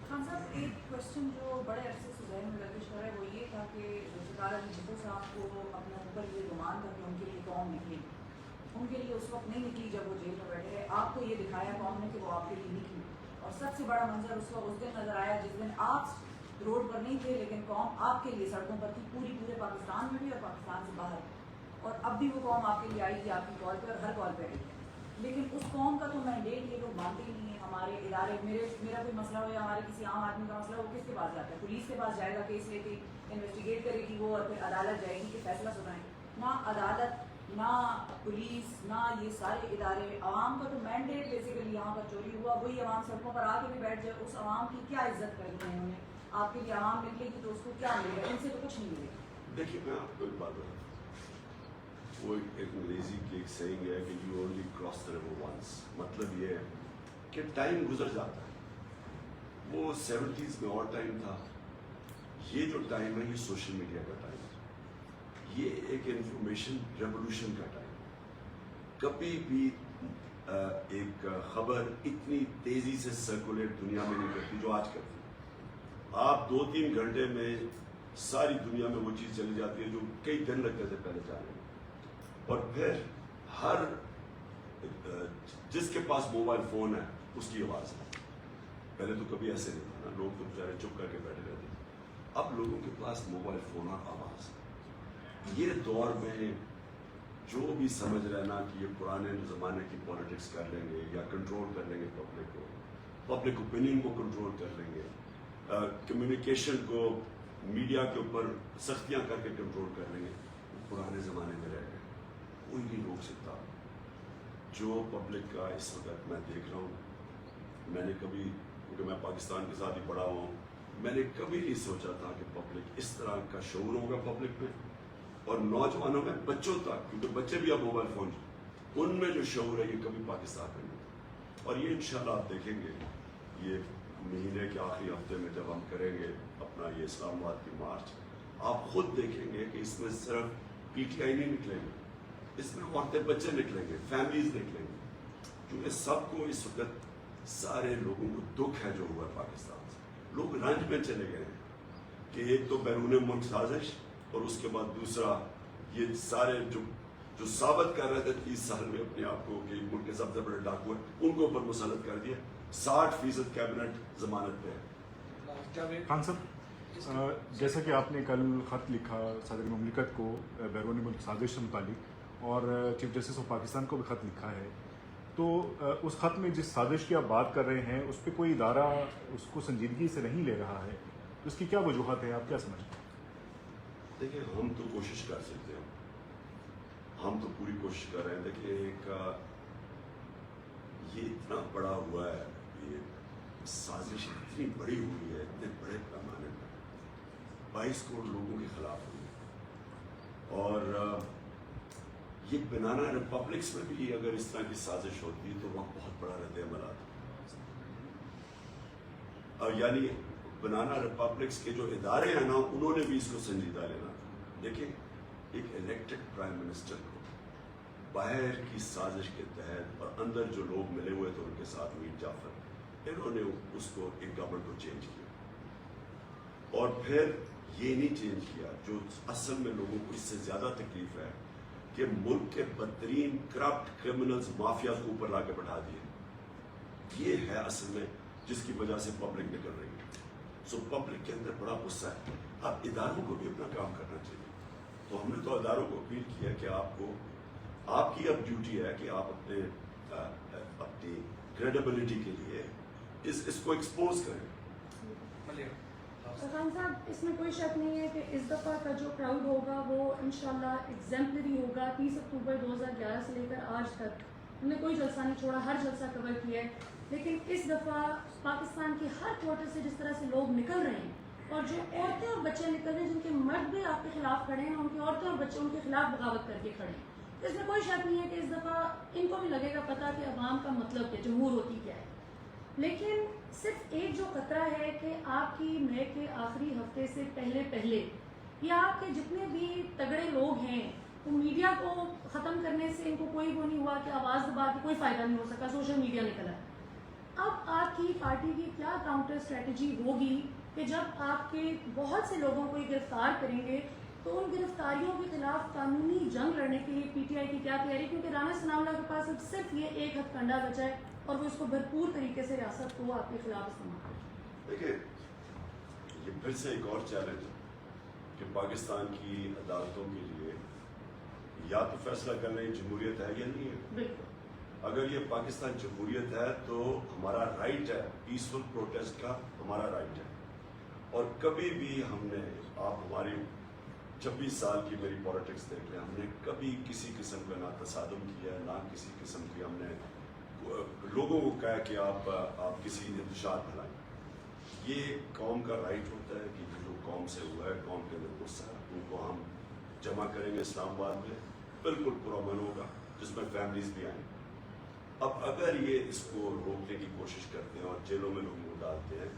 خان صاحب، ایک کوشچن جو بڑے عرصے سے ذہن میں گردش کر رہا ہے وہ یہ تھا کہ ذوالفقار علی بھٹو صاحب کو اپنے اوپر یہ گمان تھا کہ ان کے لیے قوم نکلی، ان کے لیے اس وقت نہیں نکلی جب وہ جیل میں بیٹھے رہے، آپ کو یہ دکھایا قوم نے کہ وہ آپ کے لیے نکلی، اور سب سے بڑا منظر اس وقت اس دن نظر آیا جس دن آپ روڈ پر نہیں تھے لیکن قوم آپ کے لیے سڑکوں پر تھی، پورے پاکستان میں بھی اور پاکستان سے باہر، اور اب بھی وہ قوم آپ کے لیے آئی تھی، آپ کی کال پہ اور ہر کال پہ آئی ہے، لیکن اس قوم کا تو مینڈیٹ یہ لوگ مانتے ہی نہیں ہیں۔ ہمارے ادارے، میرا کوئی مسئلہ ہو یا ہمارے کسی عام آدمی کا مسئلہ ہو، وہ کس کے پاس جاتا ہے؟ پولیس کے پاس جائے گا، کیس لے کے انویسٹیگیٹ کرے گی وہ، اور پھر عدالت جائے گی کہ فیصلہ سنائیں۔ نہ عدالت، نہ پولیس، نہ یہ سارے ادارے، عوام کا تو مینڈیٹ بیسیکلی یہاں پر چوری ہوا، وہی عوام سڑکوں پر آ کے بھی بیٹھ جائے، اس عوام کی کیا عزت کرنی ہے انہوں نے؟ آپ کے لیے عوام نکلے گی تو اس کو کیا ملے گا؟ ان سے تو کچھ نہیں ملے گا۔ دیکھیے میں آپ کو ایک بات بتاتا ہوں، وہ ایک انگریزی کی ایک سیئنگ ہے کہ you only cross the river once, مطلب یہ ہے کہ ٹائم گزر جاتا ہے، وہ 70s میں اور ٹائم تھا، یہ جو ٹائم ہے یہ سوشل میڈیا کا ٹائم ہے، یہ ایک انفارمیشن ریولوشن کا ٹائم ہے۔ کبھی بھی ایک خبر اتنی تیزی سے سرکولیٹ دنیا میں نہیں کرتی جو آج کرتی ہے۔ آپ 2-3 گھنٹے میں ساری دنیا میں وہ چیز چلی جاتی ہے جو کئی دن لگتے تھے پہلے جانے میں، اور پھر ہر جس کے پاس موبائل فون ہے اس کی آواز ہے۔ پہلے تو کبھی ایسے نہیں تھا نا، لوگ تو بیچارے چپ کر کے بیٹھے رہتے تھے، اب لوگوں کے پاس موبائل فون اور آواز ہے۔ یہ دور میں جو بھی سمجھ رہے نا کہ یہ پرانے زمانے کی پالیٹکس کر لیں گے یا کنٹرول کر لیں گے پبلک کو، پبلک اوپینین کو کنٹرول کر لیں گے، کمیونیکیشن کو میڈیا کے اوپر سختیاں کر کے کنٹرول کر لیں گے، وہ پرانے زمانے میں رہ گئے، کوئی نہیں روک سکتا۔ جو پبلک کا اس وقت میں دیکھ رہا ہوں، میں نے کبھی، کیونکہ میں پاکستان کے ساتھ ہی پڑھا ہوں، میں نے کبھی نہیں سوچا تھا کہ پبلک اس طرح کا شعور ہوگا پبلک میں، اور نوجوانوں میں، بچوں تک، کیونکہ بچے بھی اب موبائل فون، ان میں جو شعور ہے یہ کبھی پاکستان میں نہیں تھا۔ اور یہ انشاءاللہ آپ دیکھیں گے یہ مہینے کے آخری ہفتے میں جب ہم کریں گے اپنا یہ اسلام آباد کی مارچ، آپ خود دیکھیں گے کہ اس میں صرف پی ٹی آئی نہیں نکلیں گے، اس میں عورتیں بچے نکلیں گے، فیملیز نکلیں گے، کیونکہ سب کو اس وقت سارے لوگوں کو دکھ ہے جو ہوا ہے پاکستان سے. لوگ رنج میں چلے گئے ہیں کہ ایک تو بیرون ملک سازش اور اس کے بعد دوسرا یہ سارے جو ثابت کر رہے تھے 30 سال میں اپنے آپ کو کہ ملک کے سب سے بڑے ڈاکو ہیں، ان کو اوپر مسلط کر دیا. 60% کیبنٹ ضمانت پہ ہے. خان صاحب، جیسا کہ آپ نے کل خط لکھا صدر مملکت کو بیرون ملک سازش سے متعلق اور چیف جسٹس آف پاکستان کو بھی خط لکھا ہے، تو اس خط میں جس سازش کی آپ بات کر رہے ہیں اس پہ کوئی ادارہ اس کو سنجیدگی سے نہیں لے رہا ہے، اس کی کیا وجوہات ہیں، آپ کیا سمجھتے ہیں؟ دیکھیں ہم تو کوشش کر سکتے ہیں، ہم تو پوری کوشش کر رہے ہیں. دیکھیں ایک یہ اتنا بڑا ہوا ہے، یہ سازش اتنی بڑی ہوئی ہے، اتنے بڑے پیمانے پر 22 کروڑ لوگوں کے خلاف ہوئی ہے. اور یہ بنانا ریپبلکس میں بھی اگر اس طرح کی سازش ہوتی تو وہاں بہت بڑا رد عمل آتا. اور یعنی بنانا ریپبلکس کے جو ادارے ہیں نا، انہوں نے بھی اس کو سنجیدہ لینا تھا. دیکھیں ایک الیکٹڈ پرائم منسٹر کو باہر کی سازش کے تحت اور اندر جو لوگ ملے ہوئے تھے ان کے ساتھ میر جعفر، انہوں نے اس کو ایک گورنمنٹ کو چینج کیا. اور پھر یہ نہیں چینج کیا جو اصل میں لوگوں کو اس سے زیادہ تکلیف ہے کہ ملک کے بدترین کرپٹ کرمنلز مافیاز کو اوپر لا کے بٹھا دیے. یہ ہے اصل میں جس کی وجہ سے پبلک نکل رہی ہے. سو پبلک کے اندر بڑا غصہ ہے. اب اداروں کو بھی اپنا کام کرنا چاہیے. تو ہم نے تو اداروں کو اپیل کیا کہ آپ کی اب ڈیوٹی ہے کہ آپ اپنی کریڈیبلٹی کے لیے اس کو ایکسپوز کریں. خان صاحب، اس میں کوئی شک نہیں ہے کہ اس دفعہ کا جو کراؤڈ ہوگا وہ انشاءاللہ ایگزمپلری ہوگا. 30 اکتوبر 2011 سے لے کر آج تک ہم نے کوئی جلسہ نہیں چھوڑا، ہر جلسہ کور کیا ہے. لیکن اس دفعہ پاکستان کے ہر کوارٹر سے جس طرح سے لوگ نکل رہے ہیں اور جو عورتیں اور بچے نکل رہے ہیں، جن کے مرد بھی آپ کے خلاف کھڑے ہیں، ان کی عورتیں اور بچے ان کے خلاف بغاوت کر کے کھڑے ہیں، اس میں کوئی شک نہیں ہے کہ اس دفعہ ان کو بھی لگے گا پتہ کہ عوام کا مطلب کیا، جمہور ہوتی کیا ہے. لیکن صرف ایک جو خطرہ ہے کہ آپ کی مئی کے آخری ہفتے سے پہلے یا آپ کے جتنے بھی تگڑے لوگ ہیں وہ میڈیا کو ختم کرنے سے ان کو کوئی وہ نہیں ہوا کہ آواز دبا کے کوئی فائدہ نہیں ہو سکا، سوشل میڈیا نکلا. اب آپ کی پارٹی کی کیا کاؤنٹر اسٹریٹجی ہوگی کہ جب آپ کے بہت سے لوگوں کو گرفتار کریں گے تو ان گرفتاریوں کے خلاف قانونی جنگ لڑنے کے لیے پی ٹی آئی کی کیا تیاری؟ کیونکہ رانا ثناء اللہ کے پاس اب صرف یہ ایک ہتھ کنڈا بچا ہے اور وہ اس کو بھرپور طریقے سے ریاست کو آپ کے خلاف استعمال کریں. دیکھیں یہ پھر سے ایک اور چیلنج ہے کہ پاکستان کی عدالتوں کے لیے یا تو فیصلہ کرنے جمہوریت ہے یا نہیں ہے. بالکل. اگر یہ پاکستان جمہوریت ہے تو ہمارا رائٹ ہے، پیسفل پروٹیسٹ کا ہمارا رائٹ ہے. اور کبھی بھی ہم نے، آپ ہماری 26 سال کی میری پالیٹکس دیکھ لیں، ہم نے کبھی کسی قسم کا نہ تصادم کیا، نہ کسی قسم کی ہم نے لوگوں کو کہا کہ آپ کسی انتشار پھیلائیں. یہ قوم کا رائٹ ہوتا ہے کہ جو قوم سے ہوا ہے، قوم کے اندر غصہ ہے، ان کو ہم جمع کریں گے اسلام آباد میں، بالکل پرامن ہوگا جس میں فیملیز بھی آئیں. اب اگر یہ اس کو روکنے کی کوشش کرتے ہیں اور جیلوں میں لوگوں کو ڈالتے ہیں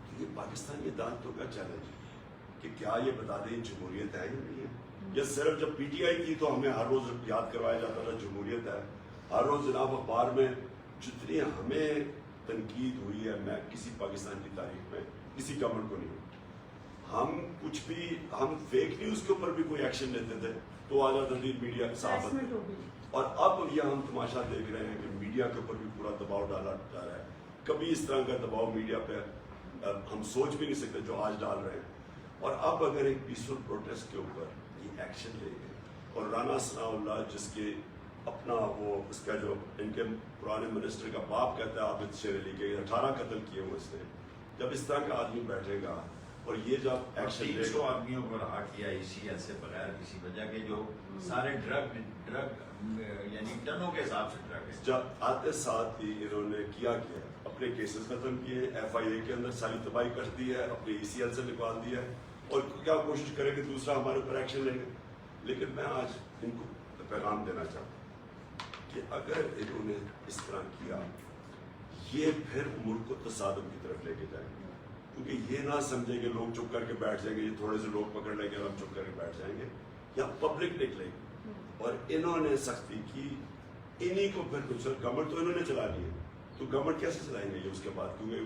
تو یہ پاکستانی عدالتوں کا چیلنج ہے کہ کیا یہ بتا دیں جمہوریت ہے یا نہیں ہے. یا صرف جب پی ٹی آئی تھی تو ہمیں ہر روز یاد کروایا جاتا تھا جمہوریت ہے. ہر روز جناب اخبار میں جتنی ہمیں تنقید ہوئی ہے، میں کسی پاکستان کی تاریخ میں کسی گورنمنٹ کو نہیں ہوئی. ہم کچھ بھی، ہم فیک نیوز کے اوپر بھی کوئی ایکشن لیتے تھے تو آ جاتا تھی میڈیا صحافت. اور اب یہ ہم تماشا دیکھ رہے ہیں کہ میڈیا کے اوپر بھی پورا دباؤ ڈالا جا رہا ہے. کبھی اس طرح کا دباؤ میڈیا پہ ہم سوچ بھی نہیں سکتے جو آج ڈال رہے ہیں. اور اب اگر ایک پیسفل پروٹیسٹ کے اوپر یہ ایکشن لے گئے اور رانا ثناء اللہ جس کے اپنا وہ اس کا جو ان کے پرانے منسٹر کا باپ کہتا ہے عابد شیر علی کے 18 قتل کیے ہوئے اس نے، جب اس طرح کا آدمی بیٹھے گا اور یہ جب ایکشن لے 300 آدمیوں کو رہا کیا اسی سے بغیر کسی وجہ کے، جو سارے ڈرگ یعنی ٹنوں کے حساب سے ڈرگ ہے. جب آتے ساتھ ہی انہوں نے کیا اپنے کیسز ختم کیے، ایف آئی اے کے اندر ساری تباہی کر دی ہے، اپنے ای سی ایل سے نکال دیا ہے اور کیا کوشش کریں کہ دوسرا ہمارے اوپر ایکشن لیں گے. لیکن میں آج ان کو پیغام دینا چاہتا ہوں کہ اگر انہوں نے اس طرح کیا یہ پھر ملک کو تصادم کی طرف لے کے جائیں گے، کیونکہ یہ نہ سمجھیں کہ لوگ چپ کر کے بیٹھ جائیں گے، یہ تھوڑے سے لوگ پکڑ لیں گے ہم چپ کر کے بیٹھ جائیں گے، یا پبلک نکلے گی. اور انہوں نے سختی کی، انہی کو پھر گورنمنٹ تو انہوں نے چلا لی ہے، تو گورنمنٹ کیسے چلائیں گے یہ اس کے بعد؟ کیونکہ